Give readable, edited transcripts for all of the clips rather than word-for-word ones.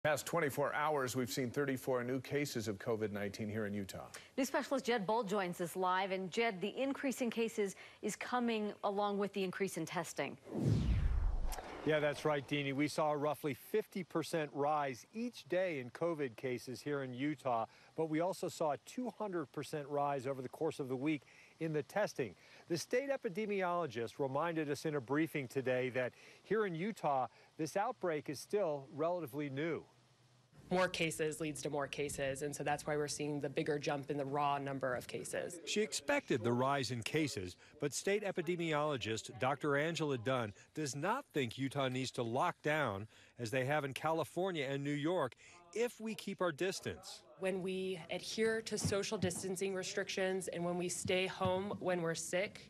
Past 24 hours, we've seen 34 new cases of COVID-19 here in Utah. News specialist Jed Bolt joins us live. And Jed, the increase in cases is coming along with the increase in testing. Yeah, that's right, Deanie. We saw a roughly 50% rise each day in COVID cases here in Utah, but we also saw a 200% rise over the course of the week in the testing. The state epidemiologist reminded us in a briefing today that here in Utah, this outbreak is still relatively new. More cases leads to more cases, and so that's why we're seeing the bigger jump in the raw number of cases. She expected the rise in cases, but state epidemiologist Dr. Angela Dunn does not think Utah needs to lock down, as they have in California and New York, if we keep our distance. When we adhere to social distancing restrictions and when we stay home when we're sick,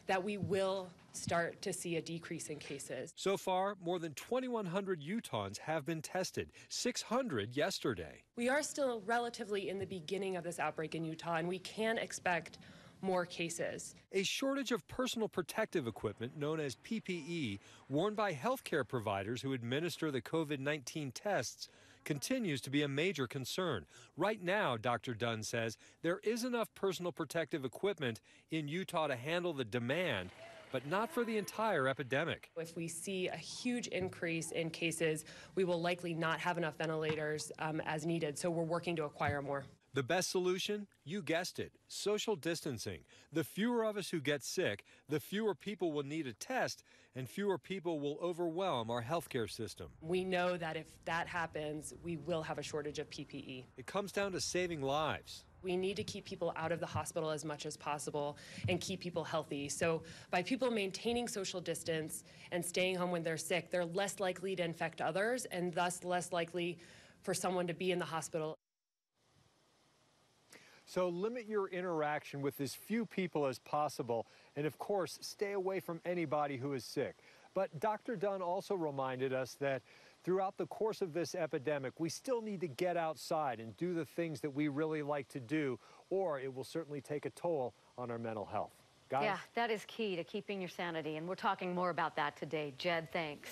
that we will start to see a decrease in cases. So far, more than 2,100 Utahns have been tested, 600 yesterday. We are still relatively in the beginning of this outbreak in Utah, and we can expect more cases. A shortage of personal protective equipment known as PPE, worn by healthcare providers who administer the COVID-19 tests, continues to be a major concern. Right now, Dr. Dunn says, there is enough personal protective equipment in Utah to handle the demand, but not for the entire epidemic. If we see a huge increase in cases, we will likely not have enough ventilators as needed, so we're working to acquire more. The best solution? You guessed it, social distancing. The fewer of us who get sick, the fewer people will need a test, and fewer people will overwhelm our healthcare system. We know that if that happens, we will have a shortage of PPE. It comes down to saving lives. We need to keep people out of the hospital as much as possible and keep people healthy. So by people maintaining social distance and staying home when they're sick, they're less likely to infect others and thus less likely for someone to be in the hospital. So limit your interaction with as few people as possible, and of course, stay away from anybody who is sick. But Dr. Dunn also reminded us that throughout the course of this epidemic, we still need to get outside and do the things that we really like to do, or it will certainly take a toll on our mental health. Guys? Yeah, that is key to keeping your sanity, and we're talking more about that today. Jed, thanks.